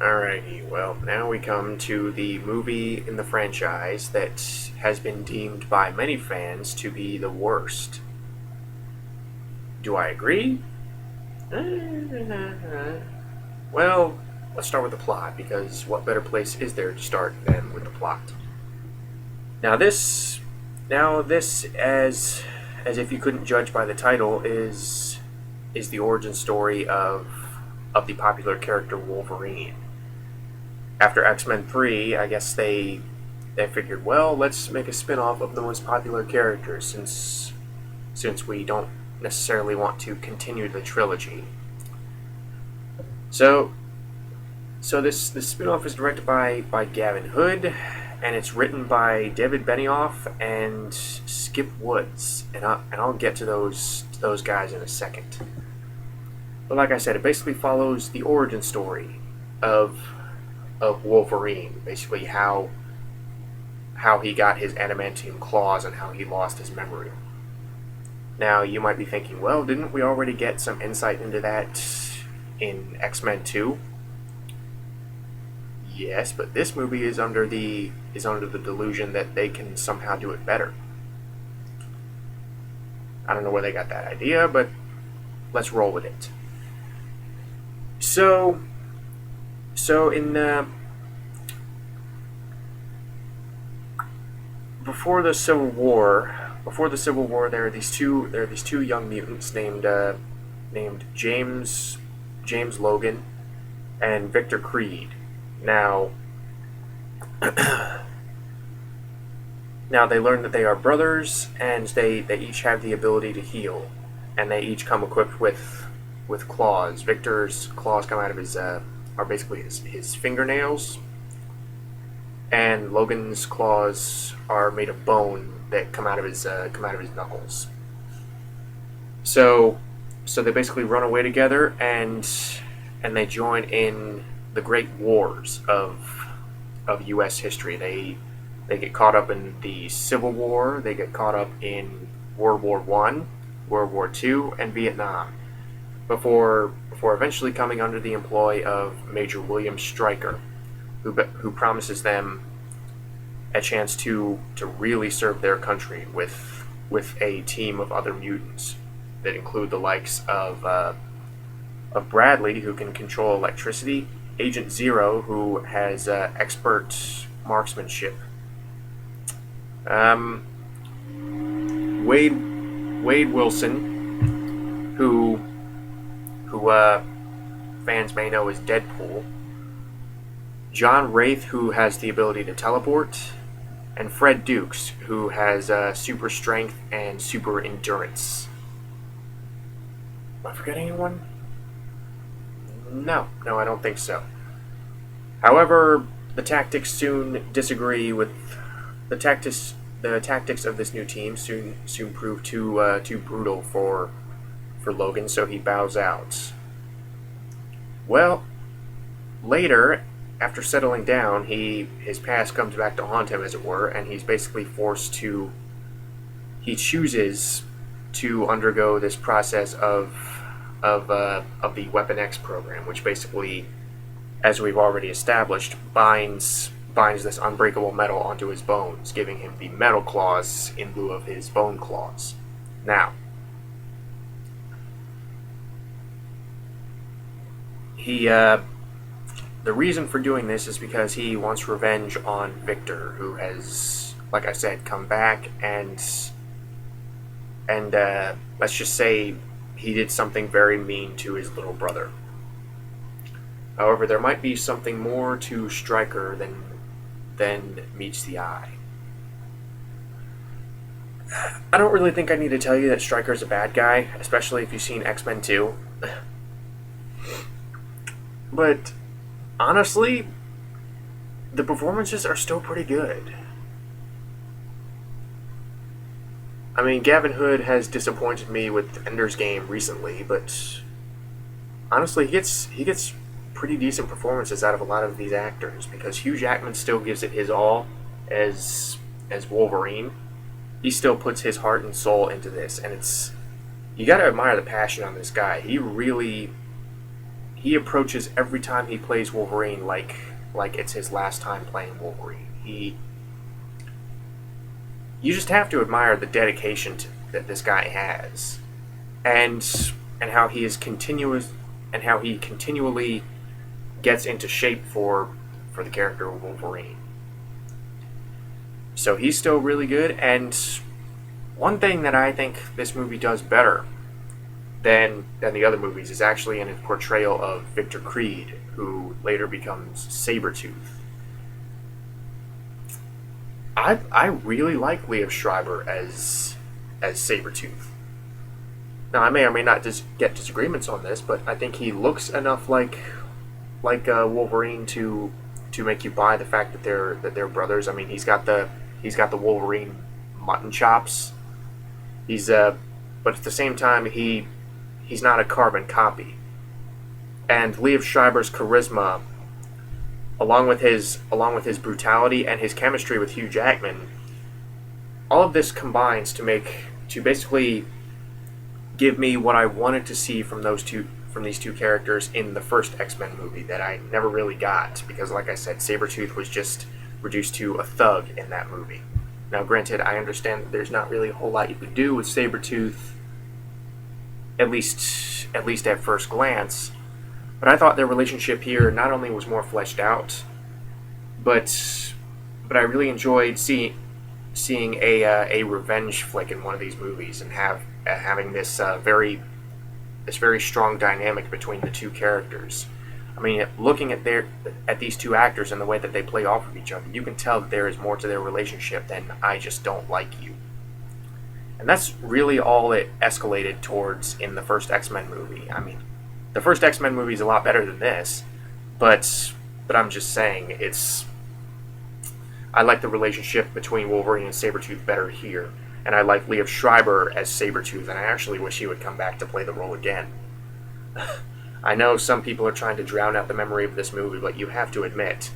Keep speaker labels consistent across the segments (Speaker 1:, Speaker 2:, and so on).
Speaker 1: Alrighty, well, now we come to the movie in the franchise that has been deemed by many fans to be the worst. Do I agree? Well, let's start with the plot, because what better place is there to start than with the plot? Now this, as if you couldn't judge by the title, is the origin story of the popular character Wolverine. After X-Men 3, I guess they figured, well, let's make a spin-off of the most popular character since we don't necessarily want to continue the trilogy. So this spin-off is directed by Gavin Hood, and it's written by David Benioff and Skip Woods, and I'll get to those guys in a second. But like I said, it basically follows the origin story of Wolverine, basically how he got his adamantium claws and how he lost his memory. Now, you might be thinking, well, didn't we already get some insight into that in X-Men 2? Yes, but this movie is under the delusion that they can somehow do it better. I don't know where they got that idea, but let's roll with it. So in before the Civil War, there are these two young mutants named James Logan and Victor Creed. Now they learn that they are brothers, and they each have the ability to heal, and they each come equipped with claws. Victor's claws come out of his are basically his fingernails, and Logan's claws are made of bone that come out of his knuckles. So they basically run away together, and they join in the great wars of U.S. history. They get caught up in the Civil War. They get caught up in World War I, World War II, and Vietnam, before eventually coming under the employ of Major William Stryker, who promises them a chance to really serve their country with a team of other mutants that include the likes of Bradley, who can control electricity, Agent Zero, who has expert marksmanship, Wade Wilson, who fans may know as Deadpool, John Wraith, who has the ability to teleport, and Fred Dukes, who has super strength and super endurance. Am I forgetting anyone? No, I don't think so. However, the tactics soon disagree with the tactics. The tactics of this new team soon prove too brutal for Logan, so he bows out. Well, later, after settling down, his past comes back to haunt him, as it were, and he's basically he chooses to undergo this process of the Weapon X program, which basically, as we've already established, binds this unbreakable metal onto his bones, giving him the metal claws in lieu of his bone claws. Now, the reason for doing this is because he wants revenge on Victor, who has, like I said, come back and let's just say he did something very mean to his little brother. However, there might be something more to Stryker than meets the eye. I don't really think I need to tell you that Stryker's a bad guy, especially if you've seen X-Men 2. But honestly, the performances are still pretty good. I mean, Gavin Hood has disappointed me with Ender's Game recently, but honestly, he gets pretty decent performances out of a lot of these actors, because Hugh Jackman still gives it his all as Wolverine. He still puts his heart and soul into this, and you got to admire the passion on this guy. He he approaches every time he plays Wolverine like it's his last time playing Wolverine. You just have to admire the dedication that this guy has, and how he is continuous, and how he continually gets into shape for the character of Wolverine. So he's still really good, and one thing that I think this movie does better than the other movies is actually in its portrayal of Victor Creed, who later becomes Sabretooth. I really like Liev Schreiber as Sabretooth. Now, I may or may not get disagreements on this, but I think he looks enough like Wolverine to make you buy the fact that they're brothers. I mean, he's got the Wolverine mutton chops. But at the same time, he's not a carbon copy. And Liev Schreiber's charisma, along with his brutality and his chemistry with Hugh Jackman, all of this combines to basically give me what I wanted to see from these two characters in the first X-Men movie that I never really got, because like I said, Sabretooth was just reduced to a thug in that movie. Now granted, I understand that there's not really a whole lot you could do with Sabretooth, at least at first glance, but I thought their relationship here not only was more fleshed out, but I really enjoyed seeing a revenge flick in one of these movies, and having this very strong dynamic between the two characters. I mean, looking at these two actors and the way that they play off of each other, you can tell that there is more to their relationship than "I just don't like you." And that's really all it escalated towards in the first X-Men movie. I mean, the first X-Men movie is a lot better than this, but I'm just saying, I like the relationship between Wolverine and Sabretooth better here. And I like Liev Schreiber as Sabretooth, and I actually wish he would come back to play the role again. I know some people are trying to drown out the memory of this movie, but you have to admit,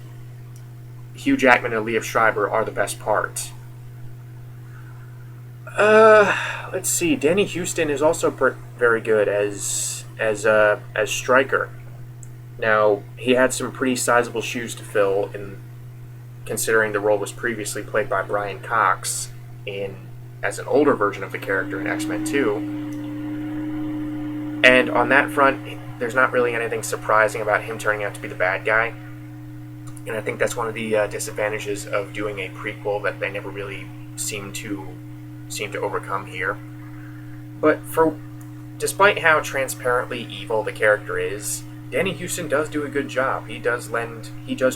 Speaker 1: Hugh Jackman and Liev Schreiber are the best part. Let's see. Danny Huston is also very good as Stryker. Now, he had some pretty sizable shoes to fill, considering the role was previously played by Brian Cox as an older version of the character in X-Men 2. And on that front, there's not really anything surprising about him turning out to be the bad guy. And I think that's one of the disadvantages of doing a prequel that they never really seem to overcome here. But despite how transparently evil the character is, Danny Huston does do a good job. He does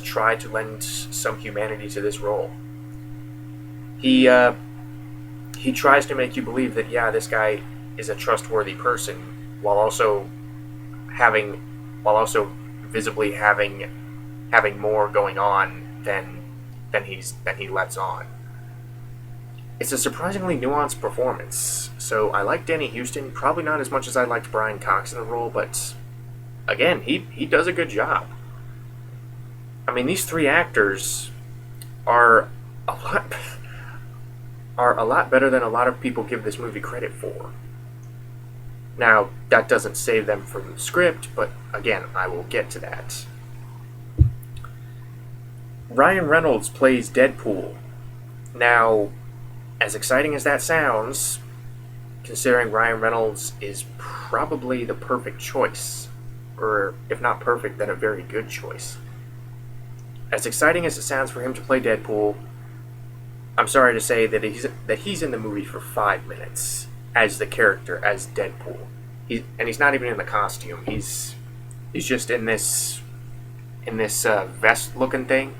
Speaker 1: try to lend some humanity to this role. He tries to make you believe that, yeah, this guy is a trustworthy person, while also visibly having more going on than he lets on. It's a surprisingly nuanced performance. So I like Danny Huston, probably not as much as I liked Brian Cox in the role, but again, he does a good job. I mean, these three actors are a lot better than a lot of people give this movie credit for. Now, that doesn't save them from the script, but again, I will get to that. Ryan Reynolds plays Deadpool. Now, as exciting as that sounds, considering Ryan Reynolds is probably the perfect choice, or if not perfect, then a very good choice. As exciting as it sounds for him to play Deadpool, I'm sorry to say that he's in the movie for 5 minutes as the character, as Deadpool. He's not even in the costume. He's just in this vest-looking thing,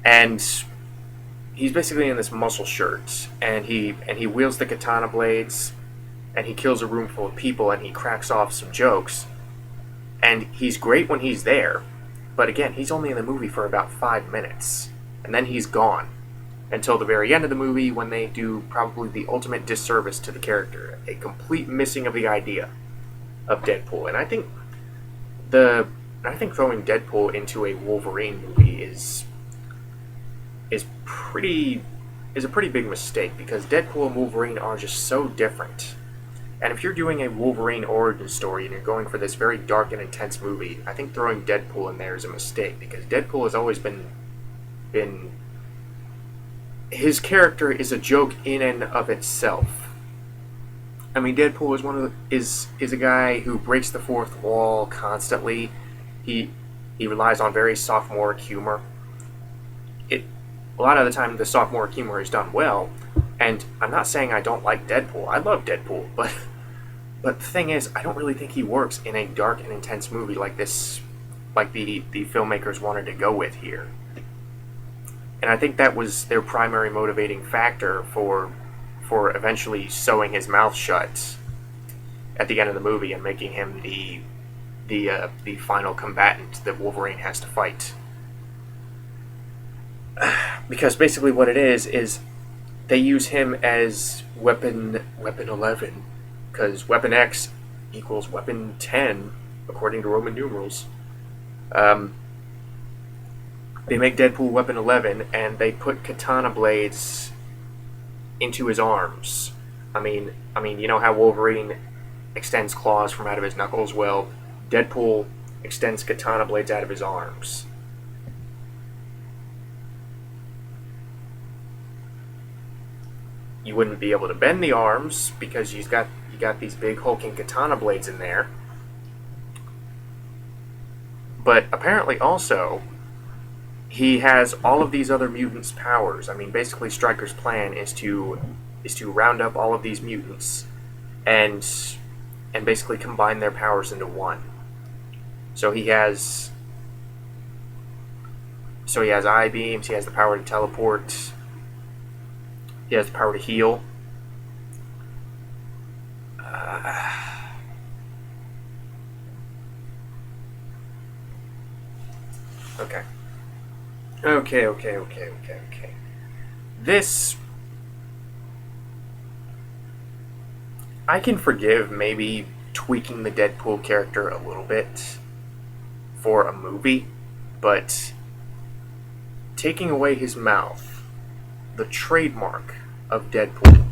Speaker 1: and he's basically in this muscle shirt, and he wields the katana blades, and he kills a room full of people, and he cracks off some jokes, and he's great when he's there. But again, he's only in the movie for about 5 minutes, and then he's gone until the very end of the movie, when they do probably the ultimate disservice to the character, a complete missing of the idea of Deadpool. And I think throwing Deadpool into a Wolverine movie is a pretty big mistake, because Deadpool and Wolverine are just so different. And if you're doing a Wolverine origin story and you're going for this very dark and intense movie, I think throwing Deadpool in there is a mistake, because Deadpool has always been his character is a joke in and of itself. I mean, Deadpool is a guy who breaks the fourth wall constantly. He relies on very sophomoric humor. A lot of the time the sophomoric humor is done well, and I'm not saying I don't like Deadpool. I love Deadpool, but the thing is, I don't really think he works in a dark and intense movie like this, like the filmmakers wanted to go with here. And I think that was their primary motivating factor for eventually sewing his mouth shut at the end of the movie and making him the final combatant that Wolverine has to fight. Because basically what it is they use him as weapon 11, because weapon X equals weapon 10 according to Roman numerals. They make Deadpool weapon 11, and they put katana blades into his arms. I mean, you know how Wolverine extends claws from out of his knuckles? Well, Deadpool extends katana blades out of his arms. You wouldn't be able to bend the arms because you got these big hulking katana blades in there. But apparently also, he has all of these other mutants' powers. I mean, basically Stryker's plan is to round up all of these mutants and basically combine their powers into one. So he has eye beams, he has the power to teleport, he has the power to heal. Okay. This, I can forgive maybe tweaking the Deadpool character a little bit for a movie, but taking away his mouth, the trademark of Deadpool,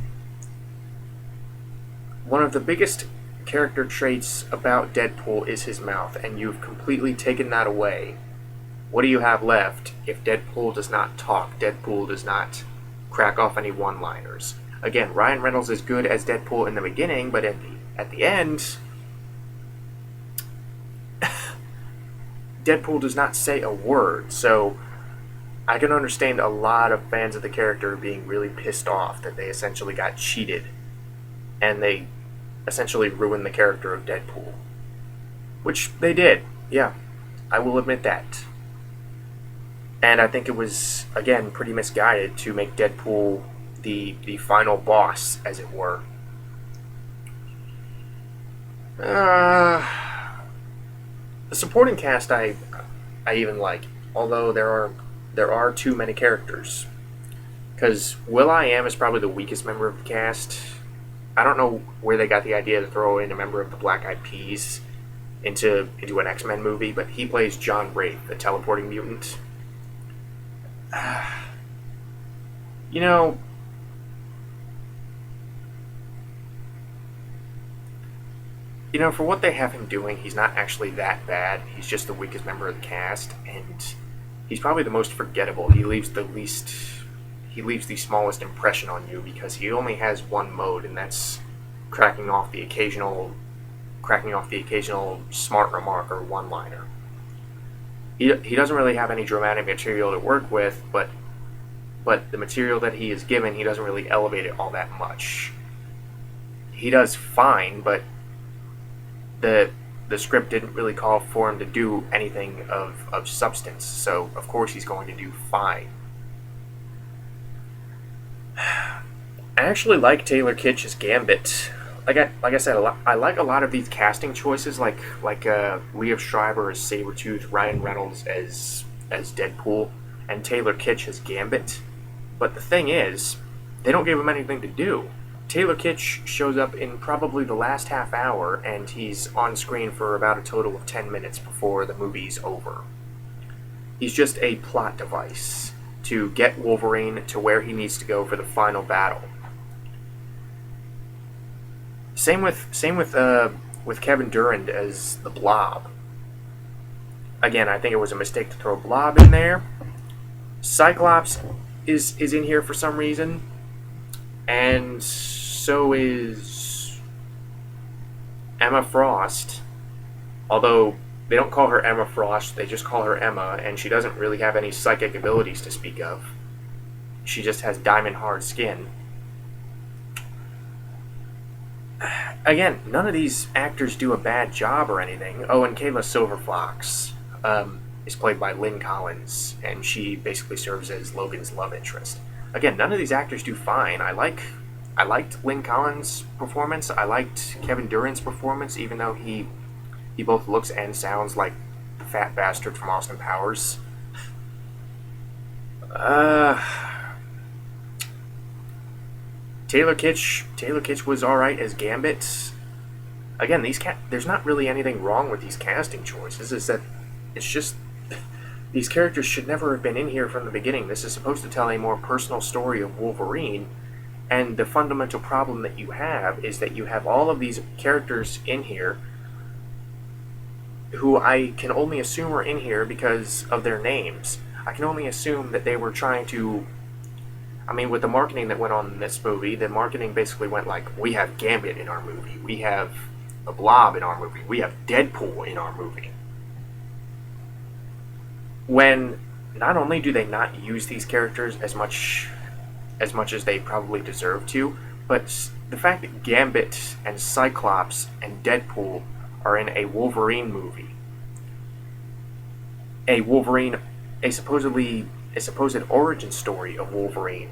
Speaker 1: one of the biggest character traits about Deadpool is his mouth, and you've completely taken that away. What do you have left if Deadpool does not talk? Deadpool does not crack off any one-liners. Again, Ryan Reynolds is good as Deadpool in the beginning, but at the end, Deadpool does not say a word. So I can understand a lot of fans of the character being really pissed off that they essentially got cheated, and they essentially ruined the character of Deadpool. Which they did, yeah, I will admit that. And I think it was, again, pretty misguided to make Deadpool the final boss, as it were. The supporting cast I even like, although there are too many characters. Because Will.i.am is probably the weakest member of the cast. I don't know where they got the idea to throw in a member of the Black Eyed Peas into an X-Men movie, but he plays John Wraith, the teleporting mutant. For what they have him doing, he's not actually that bad. He's just the weakest member of the cast, and he's probably the most forgettable. He leaves the smallest impression on you because he only has one mode, and that's cracking off the occasional smart remark or one-liner. He doesn't really have any dramatic material to work with, but the material that he is given, he doesn't really elevate it all that much. He does fine, but the script didn't really call for him to do anything of substance, so of course he's going to do fine. I actually like Taylor Kitsch's Gambit. Like I said, I like a lot of these casting choices, like Liev Schreiber as Sabretooth, Ryan Reynolds as Deadpool, and Taylor Kitsch as Gambit. But the thing is, they don't give him anything to do. Taylor Kitsch shows up in probably the last half hour, and he's on screen for about a total of 10 minutes before the movie's over. He's just a plot device to get Wolverine to where he needs to go for the final battle. Same with Kevin Durand as the Blob. Again, I think it was a mistake to throw Blob in there. Cyclops is in here for some reason, and so is Emma Frost. Although they don't call her Emma Frost, they just call her Emma, and she doesn't really have any psychic abilities to speak of. She just has diamond hard skin. Again, none of these actors do a bad job or anything. Oh, and Kayla Silverfox is played by Lynn Collins, and she basically serves as Logan's love interest. Again, none of these actors do fine. I liked Lynn Collins' performance. I liked Kevin Durant's performance, even though he both looks and sounds like the fat bastard from Austin Powers. Taylor Kitsch was alright as Gambit. Again, there's not really anything wrong with these casting choices. Is that it's just these characters should never have been in here from the beginning. This is supposed to tell a more personal story of Wolverine, and the fundamental problem that you have is that you have all of these characters in here who I can only assume are in here because of their names. I can only assume that they were trying to... I mean, with the marketing that went on in this movie, the marketing basically went like, we have Gambit in our movie, we have the Blob in our movie, we have Deadpool in our movie. When not only do they not use these characters as much as they probably deserve to, but the fact that Gambit and Cyclops and Deadpool are in a Wolverine movie, a supposed origin story of Wolverine.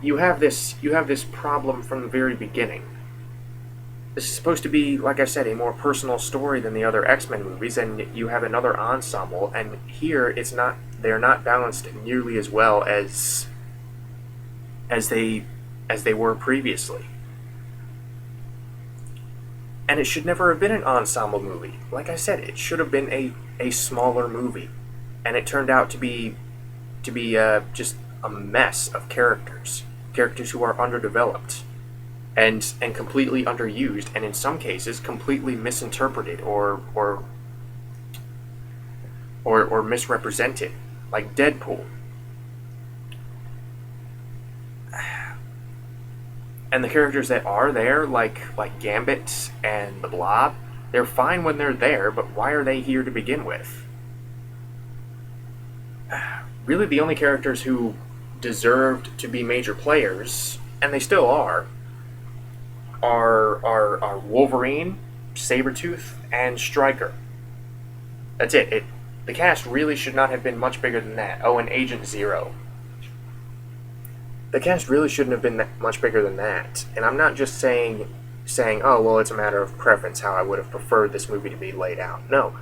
Speaker 1: You have this problem from the very beginning. This is supposed to be, like I said, a more personal story than the other X-Men movies, and you have another ensemble, and here they're not balanced nearly as well as they were previously. And it should never have been an ensemble movie. Like I said, it should have been a smaller movie. And it turned out to be just a mess of characters who are underdeveloped and completely underused, and in some cases completely misinterpreted or misrepresented, like Deadpool. And the characters that are there, like Gambit and the Blob, they're fine when they're there, but why are they here to begin with? Really, the only characters who deserved to be major players, and they still are Wolverine, Sabretooth, and Stryker. That's it. The cast really should not have been much bigger than that. Oh, and Agent Zero. The cast really shouldn't have been much bigger than that. And I'm not just saying, oh, well, it's a matter of preference, how I would have preferred this movie to be laid out. No.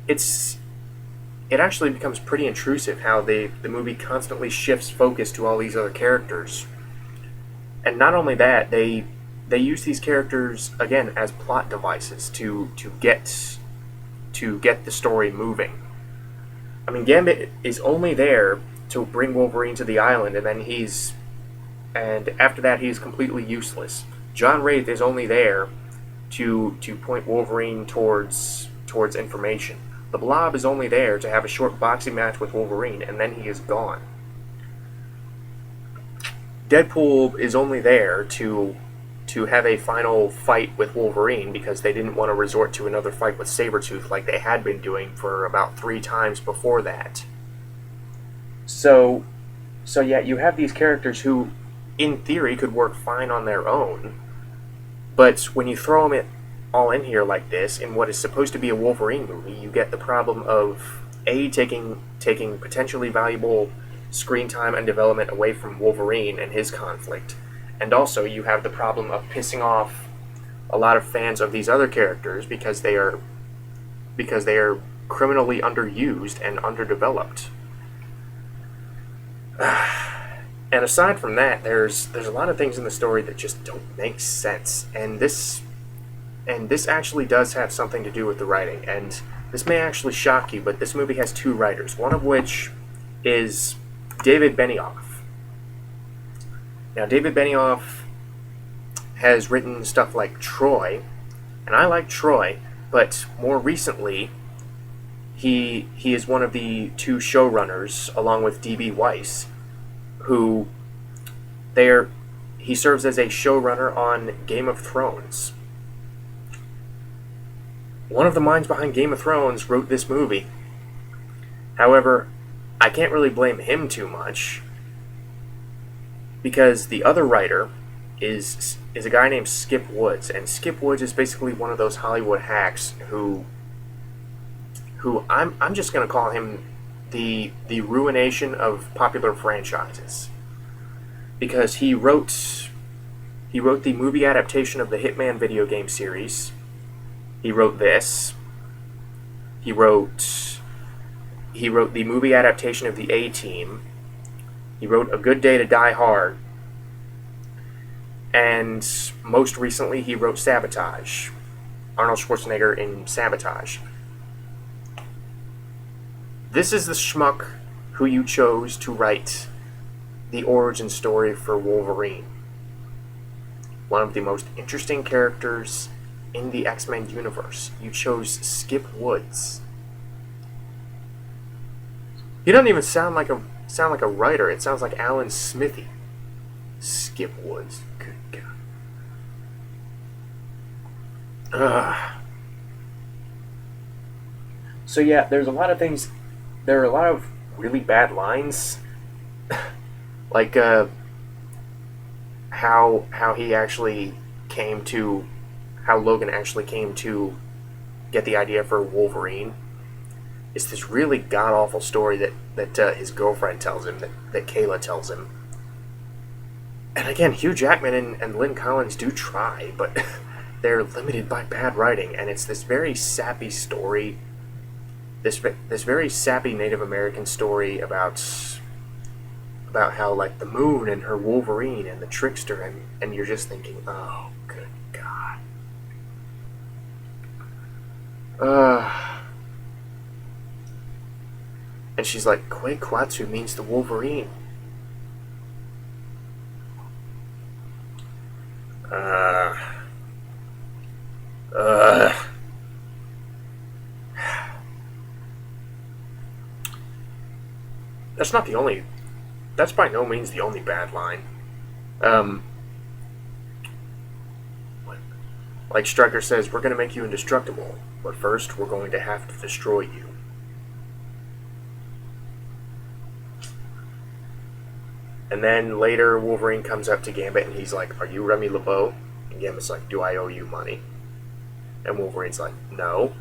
Speaker 1: It actually becomes pretty intrusive how the movie constantly shifts focus to all these other characters. And not only that, they use these characters, again, as plot devices to get the story moving. I mean, Gambit is only there to bring Wolverine to the island, and after that he's completely useless. John Wraith is only there to point Wolverine towards information. The Blob is only there to have a short boxing match with Wolverine, and then he is gone. Deadpool is only there to have a final fight with Wolverine because they didn't want to resort to another fight with Sabretooth like they had been doing for about 3 times before that. So yeah, you have these characters who, in theory, could work fine on their own, but when you throw them all in here like this, in what is supposed to be a Wolverine movie, you get the problem of taking potentially valuable screen time and development away from Wolverine and his conflict, and also you have the problem of pissing off a lot of fans of these other characters because they are criminally underused and underdeveloped. And aside from that, there's a lot of things in the story that just don't make sense, and this actually does have something to do with the writing, and this may actually shock you, but this movie has 2 writers, one of which is David Benioff. Now, David Benioff has written stuff like Troy, and I like Troy, but more recently, he is one of the two showrunners, along with D.B. Weiss, who they're he serves as a showrunner on Game of Thrones. One of the minds behind Game of Thrones wrote this movie. However, I can't really blame him too much, because the other writer is a guy named Skip Woods, and Skip Woods is basically one of those Hollywood hacks who I'm just gonna call him the ruination of popular franchises, because he wrote the movie adaptation of the Hitman video game series. He wrote this. He wrote the movie adaptation of the A-Team. He wrote A Good Day to Die Hard. And most recently, he wrote Sabotage. Arnold Schwarzenegger in Sabotage. This is the schmuck who you chose to write the origin story for Wolverine. One of the most interesting characters in the X-Men universe. You chose Skip Woods. He doesn't even sound like a writer. It sounds like Alan Smithy. Skip Woods. Good God. So yeah, there's a lot of things. There are a lot of really bad lines, like how he actually came to, how Logan actually came to get the idea for Wolverine. It's this really god awful story that his girlfriend tells him, that Kayla tells him. And again, Hugh Jackman and Lynn Collins do try, but they're limited by bad writing, and it's this very sappy story, this very sappy Native American story about how, like, the moon and her Wolverine and the trickster, and you're just thinking, oh, good God. And she's like, Kwekwatsu means the Wolverine. That's by no means the only bad line. Like Stryker says, we're going to make you indestructible, but first we're going to have to destroy you. And then later Wolverine comes up to Gambit and he's like, are you Remy LeBeau? And Gambit's like, do I owe you money? And Wolverine's like, no.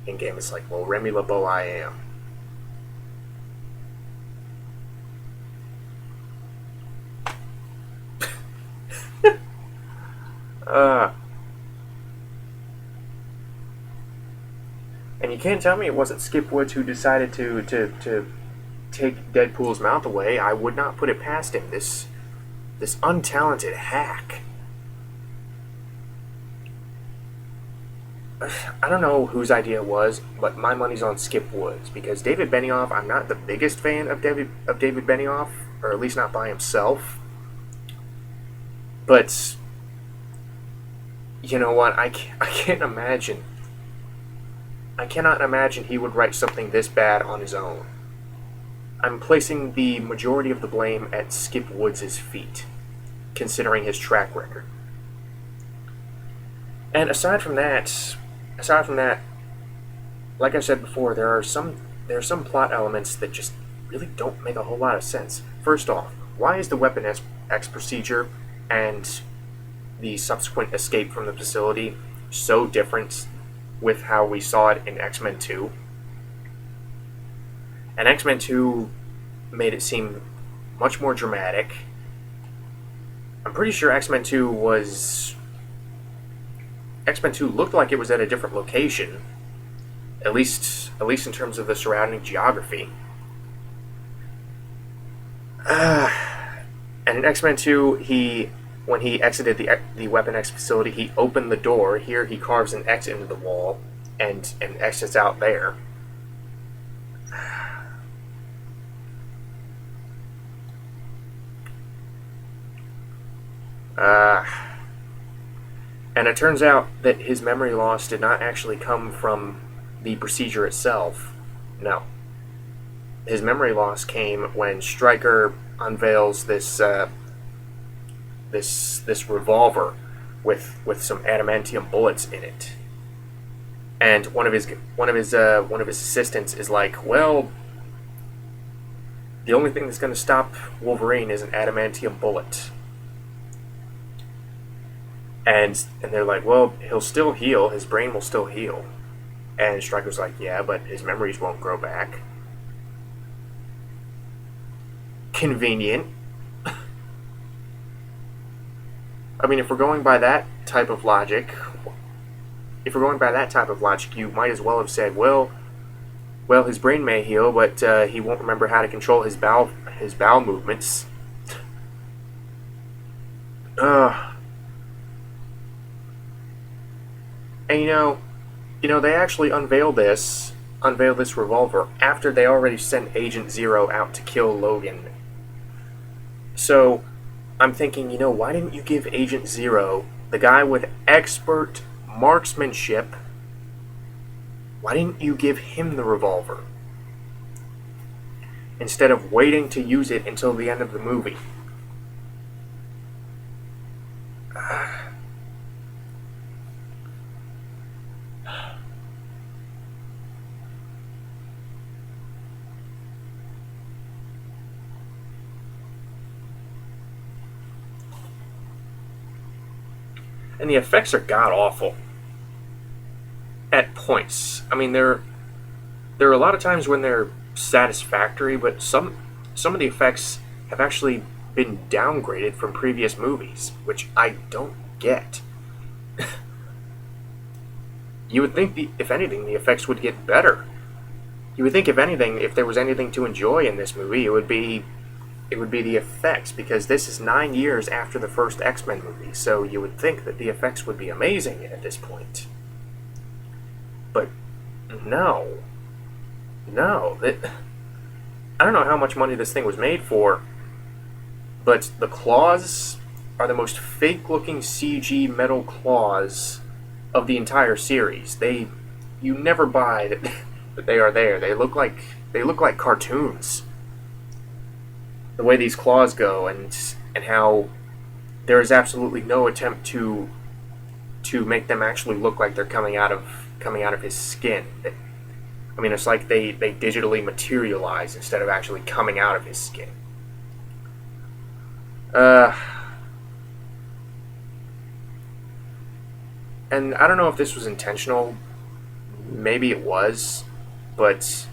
Speaker 1: And Gambit's like, well, Remy LeBeau I am. And you can't tell me it wasn't Skip Woods who decided to take Deadpool's mouth away. I would not put it past him. This untalented hack. I don't know whose idea it was, but my money's on Skip Woods, because David Benioff, I'm not the biggest fan of David Benioff, or at least not by himself. But you know what? I can't imagine. I cannot imagine he would write something this bad on his own. I'm placing the majority of the blame at Skip Woods' feet, considering his track record. And aside from that, like I said before, there are some plot elements that just really don't make a whole lot of sense. First off, why is the Weapon X procedure and the subsequent escape from the facility so different with how we saw it in X-Men 2? And X-Men 2 made it seem much more dramatic. I'm pretty sure X-Men 2 looked like it was at a different location, at least in terms of the surrounding geography. And in X-Men 2, when he exited the Weapon X facility, he opened the door. Here he carves an X into the wall and exits out there. And it turns out that his memory loss did not actually come from the procedure itself. No. His memory loss came when Stryker unveils this revolver with some adamantium bullets in it. And one of his assistants is like, well, the only thing that's going to stop Wolverine is an adamantium bullet. And they're like, well, he'll still heal. His brain will still heal. And Stryker's like, yeah, but his memories won't grow back. Convenient. I mean, if we're going by that type of logic, you might as well have said, well, his brain may heal, but he won't remember how to control his bowel movements. And they actually unveiled this revolver after they already sent Agent Zero out to kill Logan. So I'm thinking, why didn't you give Agent Zero, the guy with expert marksmanship, why didn't you give him the revolver instead of waiting to use it until the end of the movie? And the effects are god-awful at points. I mean, there are a lot of times when they're satisfactory, but some of the effects have actually been downgraded from previous movies, which I don't get. You would think, if anything, the effects would get better. You would think, if anything, if there was anything to enjoy in this movie, it would be the effects, because this is 9 years after the first X-Men movie, so you would think that the effects would be amazing at this point. But no. I don't know how much money this thing was made for, but the claws are the most fake-looking CG metal claws of the entire series. You never buy that they are there. They look like cartoons. The way these claws go, and how there is absolutely no attempt to make them actually look like they're coming out of his skin. I mean, it's like they digitally materialize instead of actually coming out of his skin. And I don't know if this was intentional. Maybe it was, but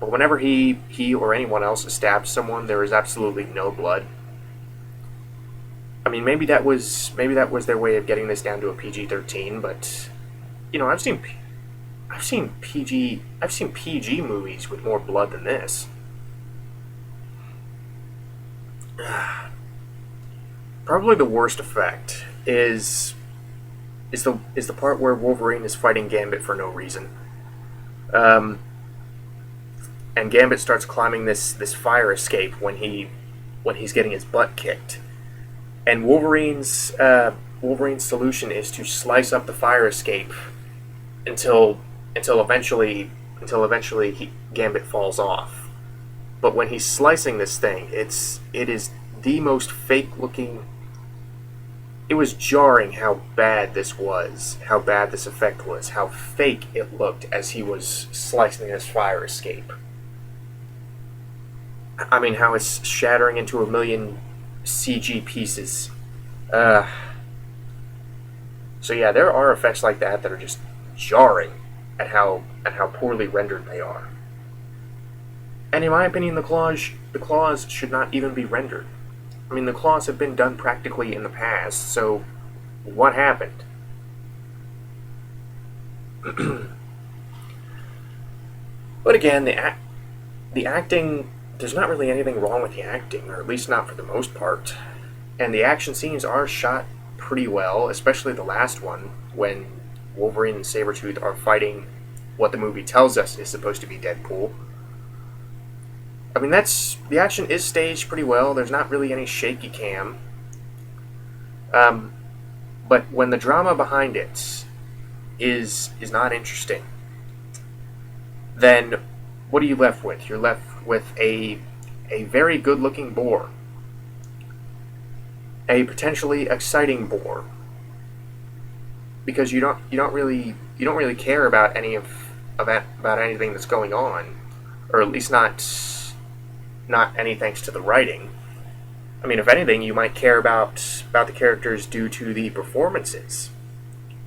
Speaker 1: whenever he or anyone else stabs someone, there is absolutely no blood. I mean, maybe that was their way of getting this down to a PG-13, but I've seen PG movies with more blood than this. Probably the worst effect is the part where Wolverine is fighting Gambit for no reason. And Gambit starts climbing this fire escape when he's getting his butt kicked. And Wolverine's solution is to slice up the fire escape until eventually Gambit falls off. But when he's slicing this thing, it is the most fake looking. It was jarring how bad this was, how bad this effect was, how fake it looked as he was slicing this fire escape. I mean, how it's shattering into a million CG pieces. So yeah, there are effects like that are just jarring at how poorly rendered they are. And in my opinion, the claws should not even be rendered. I mean, the claws have been done practically in the past, so what happened? But again, the acting, there's not really anything wrong with the acting, or at least not for the most part. And the action scenes are shot pretty well, especially the last one, when Wolverine and Sabretooth are fighting what the movie tells us is supposed to be Deadpool. I mean, the action is staged pretty well. There's not really any shaky cam. But when the drama behind it is not interesting, then what are you left with? You're left with a very good-looking boar, a potentially exciting boar, because you don't really care about about anything that's going on, or at least not any thanks to the writing. I mean, if anything, you might care about the characters due to the performances,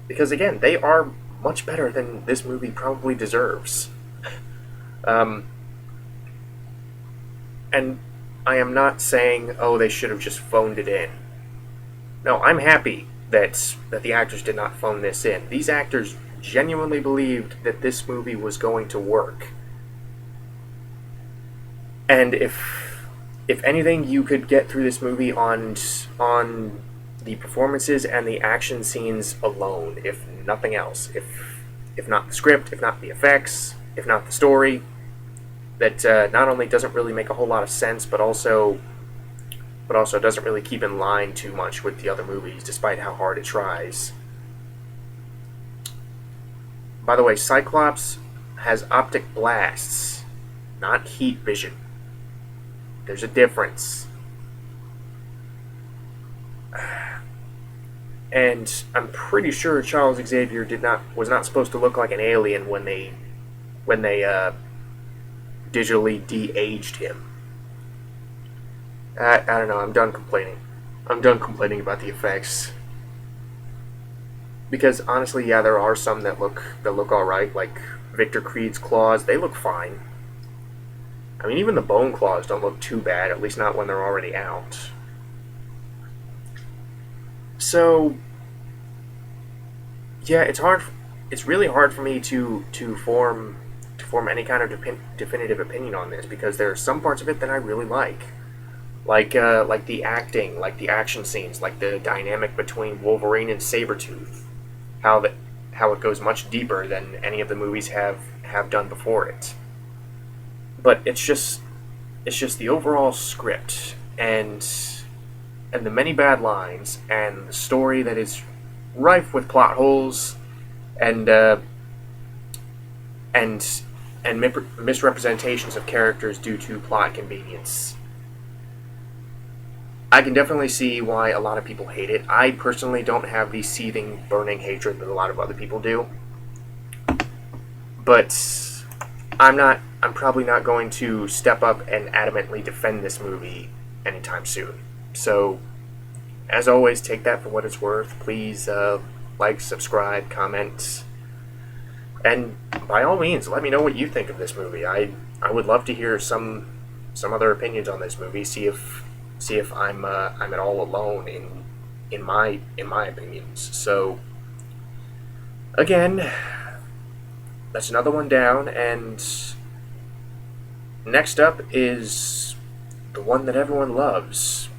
Speaker 1: because again, they are much better than this movie probably deserves. Um, and I am not saying, oh, they should have just phoned it in. No, I'm happy that the actors did not phone this in. These actors genuinely believed that this movie was going to work. And if anything, you could get through this movie on the performances and the action scenes alone, if nothing else. If not the script, if not the effects, if not the story, that not only doesn't really make a whole lot of sense, but also doesn't really keep in line too much with the other movies, despite how hard it tries. By the way, Cyclops has optic blasts, not heat vision. There's a difference. And I'm pretty sure Charles Xavier was not supposed to look like an alien when they digitally de-aged him. I don't know. I'm done complaining. I'm done complaining about the effects. Because honestly, yeah, there are some that look all right, like Victor Creed's claws. They look fine. I mean, even the bone claws don't look too bad, at least not when they're already out. So, yeah, it's hard. It's really hard for me to form any kind of definitive opinion on this, because there are some parts of it that I really like the acting, like the action scenes, like the dynamic between Wolverine and Sabretooth, how it goes much deeper than any of the movies have done before it. But it's just the overall script and the many bad lines and the story that is rife with plot holes and misrepresentations of characters due to plot convenience. I can definitely see why a lot of people hate it. I personally don't have the seething, burning hatred that a lot of other people do. But I'm probably not going to step up and adamantly defend this movie anytime soon. So, as always, take that for what it's worth. Please like, subscribe, comment, and by all means, let me know what you think of this movie. I would love to hear some other opinions on this movie. See if I'm at all alone in my opinions. So again, that's another one down, and next up is the one that everyone loves,